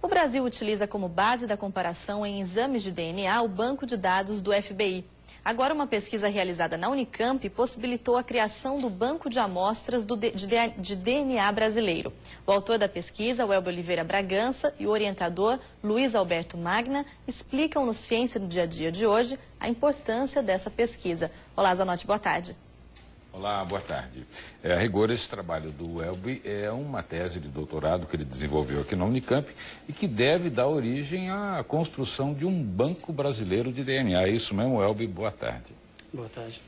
O Brasil utiliza como base da comparação em exames de DNA o banco de dados do FBI. Agora, uma pesquisa realizada na Unicamp possibilitou a criação do banco de amostras de DNA brasileiro. O autor da pesquisa, Welber Oliveira Bragança, e o orientador, Luiz Alberto Magna, explicam no Ciência do Dia a Dia de hoje a importância dessa pesquisa. Olá, Zanotti, boa tarde. Olá, boa tarde. A rigor, esse trabalho do Welber é uma tese de doutorado que ele desenvolveu aqui na Unicamp e que deve dar origem à construção de um banco brasileiro de DNA. É isso mesmo, Welber? Boa tarde. Boa tarde.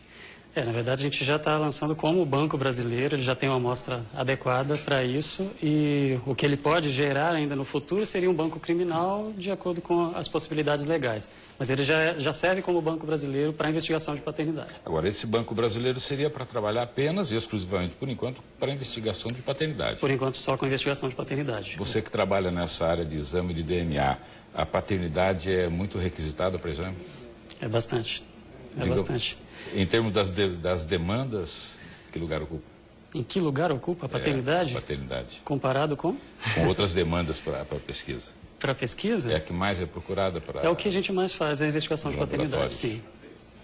Na verdade, a gente já está lançando como banco brasileiro, ele já tem uma amostra adequada para isso e o que ele pode gerar ainda no futuro seria um banco criminal de acordo com as possibilidades legais. Mas ele já serve como banco brasileiro para investigação de paternidade. Agora, esse banco brasileiro seria para trabalhar apenas e exclusivamente, por enquanto, para investigação de paternidade? Por enquanto, só com investigação de paternidade. Você que trabalha nessa área de exame de DNA, a paternidade é muito requisitada para exame? É bastante. Bastante. Em termos das demandas, que lugar ocupa? Em que lugar ocupa a paternidade? A paternidade. Comparado com? Com outras demandas para a pesquisa. Para a pesquisa? É a que mais é procurada para... É o que a gente mais faz, é a investigação de paternidade, sim.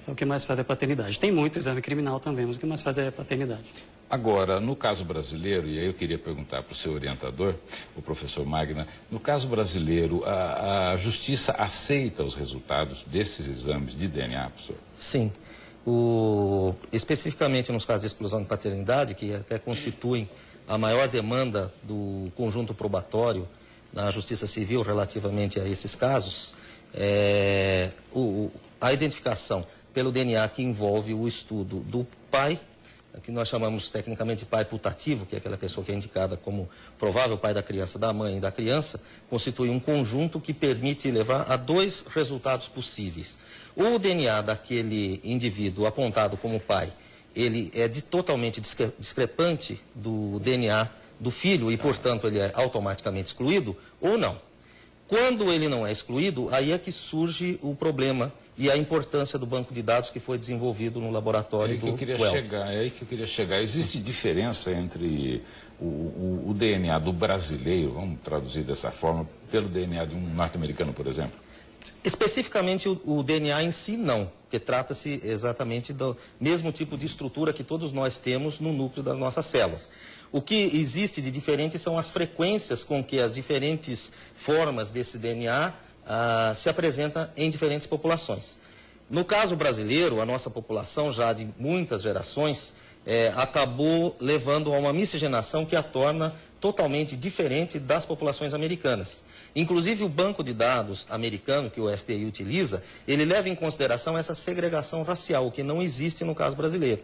É o que mais faz é a paternidade. Tem muito exame criminal também, mas o que mais faz é a paternidade. Agora, no caso brasileiro, e aí eu queria perguntar para o seu orientador, o professor Magna, no caso brasileiro, a justiça aceita os resultados desses exames de DNA, professor? Sim. Especificamente nos casos de exclusão de paternidade, que até constituem a maior demanda do conjunto probatório na Justiça Civil relativamente a esses casos, a identificação pelo DNA que envolve o estudo do pai, que nós chamamos tecnicamente de pai putativo, que é aquela pessoa que é indicada como provável pai da criança, da mãe e da criança, constitui um conjunto que permite levar a dois resultados possíveis. O DNA daquele indivíduo apontado como pai, ele é totalmente discrepante do DNA do filho e, portanto, ele é automaticamente excluído ou não. Quando ele não é excluído, aí é que surge o problema e a importância do banco de dados que foi desenvolvido no laboratório do Welber. É aí que eu queria chegar. Existe diferença entre o DNA do brasileiro, vamos traduzir dessa forma, pelo DNA de um norte-americano, por exemplo? Especificamente o DNA em si, não, porque trata-se exatamente do mesmo tipo de estrutura que todos nós temos no núcleo das nossas células. O que existe de diferente são as frequências com que as diferentes formas desse DNA se apresentam em diferentes populações. No caso brasileiro, a nossa população, já de muitas gerações, acabou levando a uma miscigenação que a torna totalmente diferente das populações americanas. Inclusive, o banco de dados americano, que o FBI utiliza, ele leva em consideração essa segregação racial, o que não existe no caso brasileiro.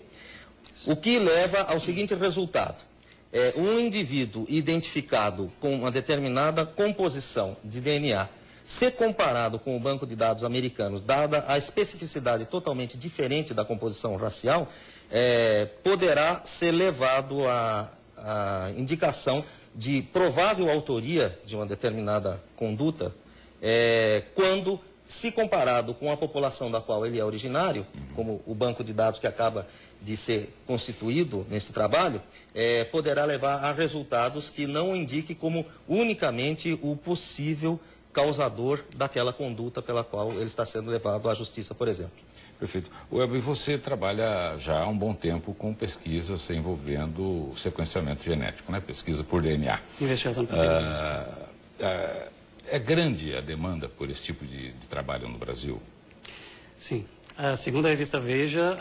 O que leva ao seguinte resultado. Um indivíduo identificado com uma determinada composição de DNA, se comparado com o banco de dados americanos, dada a especificidade totalmente diferente da composição racial, poderá ser levado a indicação de provável autoria de uma determinada conduta, quando, se comparado com a população da qual ele é originário, como o banco de dados que acaba de ser constituído nesse trabalho, poderá levar a resultados que não indiquem como unicamente o possível causador daquela conduta pela qual ele está sendo levado à justiça, por exemplo. Perfeito. Welber, você trabalha já há um bom tempo com pesquisas envolvendo sequenciamento genético, né? Pesquisa por DNA. Investigação por DNA. É grande a demanda por esse tipo de trabalho no Brasil? Sim. Segundo a revista Veja,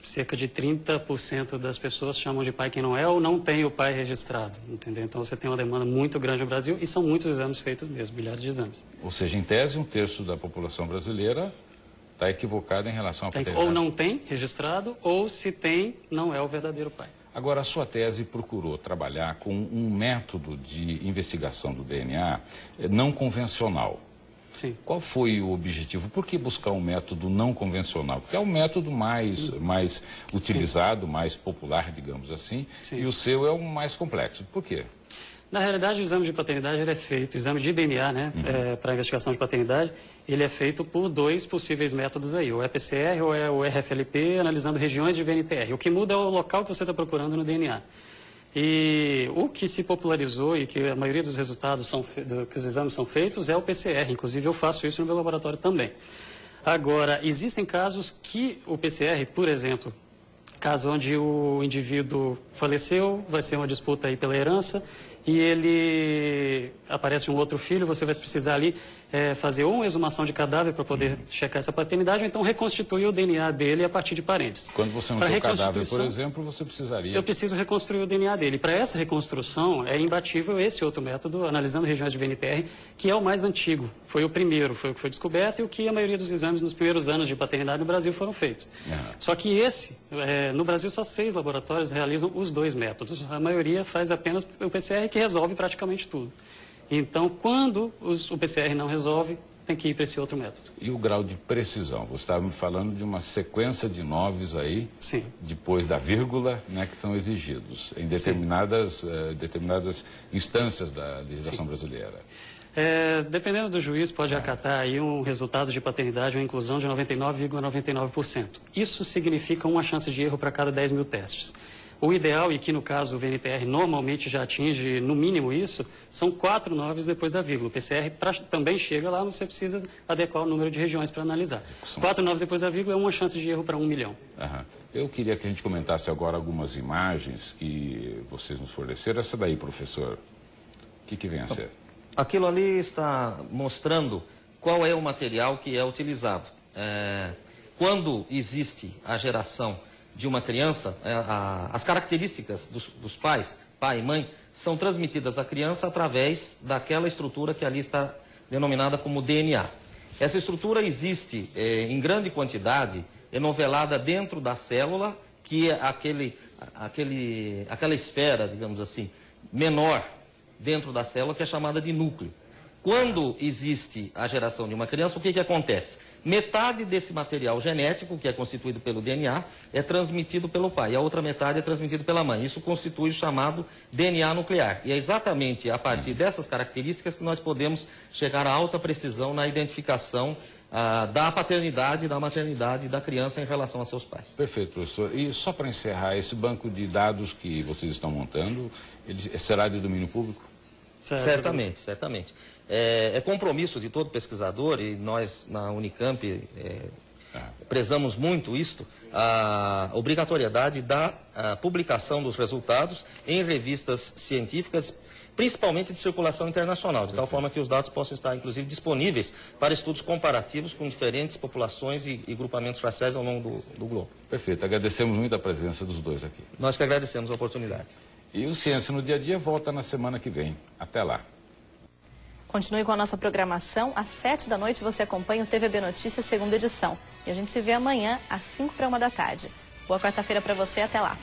cerca de 30% das pessoas chamam de pai quem não é ou não tem o pai registrado, entendeu? Então você tem uma demanda muito grande no Brasil e são muitos exames feitos mesmo, milhares de exames. Ou seja, em tese, 1/3 da população brasileira está equivocado em relação à paternidade. Ou não tem registrado, ou se tem, não é o verdadeiro pai. Agora, a sua tese procurou trabalhar com um método de investigação do DNA não convencional. Sim. Qual foi o objetivo? Por que buscar um método não convencional? Porque é o método mais utilizado, mais popular, digamos assim, Sim. e o seu é o mais complexo. Por quê? Na realidade, o exame de paternidade ele é feito, o exame de DNA, né, para investigação de paternidade, ele é feito por 2 possíveis métodos aí, ou é PCR ou é o RFLP, analisando regiões de VNTR. O que muda é o local que você está procurando no DNA. E o que se popularizou e que a maioria dos resultados que os exames são feitos é o PCR, inclusive eu faço isso no meu laboratório também. Agora, existem casos que o PCR, por exemplo, caso onde o indivíduo faleceu, vai ser uma disputa aí pela herança, e ele aparece um outro filho, você vai precisar ali fazer ou uma exumação de cadáver para poder checar essa paternidade, ou então reconstituir o DNA dele a partir de parentes. Quando você não tem o cadáver, por exemplo, você precisaria... Eu preciso reconstruir o DNA dele. Para essa reconstrução, é imbatível esse outro método, analisando regiões de VNTR, que é o mais antigo. Foi o primeiro, foi o que foi descoberto e o que a maioria dos exames nos primeiros anos de paternidade no Brasil foram feitos. Só que no Brasil só 6 laboratórios realizam os 2 métodos. A maioria faz apenas o PCR, que resolve praticamente tudo. Então, quando o PCR não resolve, tem que ir para esse outro método. E o grau de precisão? Você estava me falando de uma sequência de 9 aí, sim, depois da vírgula, né, que são exigidos em determinadas instâncias da legislação brasileira. Dependendo do juiz, pode acatar aí um resultado de paternidade, uma inclusão de 99,99%. Isso significa uma chance de erro para cada 10 mil testes. O ideal, e que no caso o VNTR normalmente já atinge no mínimo isso, são 4 noves depois da vírgula. O PCR também chega lá, você precisa adequar o número de regiões para analisar. 4 noves depois da vírgula é uma chance de erro para 1 milhão. Eu queria que a gente comentasse agora algumas imagens que vocês nos forneceram. Essa daí, professor, o que vem a ser? Aquilo ali está mostrando qual é o material que é utilizado. Quando existe a geração de uma criança, as características dos pais, pai e mãe, são transmitidas à criança através daquela estrutura que ali está denominada como DNA. Essa estrutura existe em grande quantidade, enovelada dentro da célula, que é aquela esfera, digamos assim, menor dentro da célula, que é chamada de núcleo. Quando existe a geração de uma criança, o que acontece? Metade desse material genético, que é constituído pelo DNA, é transmitido pelo pai, e a outra metade é transmitida pela mãe. Isso constitui o chamado DNA nuclear. E é exatamente a partir dessas características que nós podemos chegar a alta precisão na identificação da paternidade e da maternidade da criança em relação a seus pais. Perfeito, professor. E só para encerrar, esse banco de dados que vocês estão montando, ele será de domínio público? Certamente, certamente. É compromisso de todo pesquisador, e nós na Unicamp prezamos muito isto, a obrigatoriedade da publicação dos resultados em revistas científicas, principalmente de circulação internacional, de tal forma que os dados possam estar, inclusive, disponíveis para estudos comparativos com diferentes populações e grupamentos raciais ao longo do globo. Perfeito. Agradecemos muito a presença dos dois aqui. Nós que agradecemos a oportunidade. E o Ciência no Dia a Dia volta na semana que vem. Até lá. Continue com a nossa programação. Às 7 da noite você acompanha o TVB Notícias, segunda edição. E a gente se vê amanhã, às 5 para 1 da tarde. Boa quarta-feira para você. Até lá.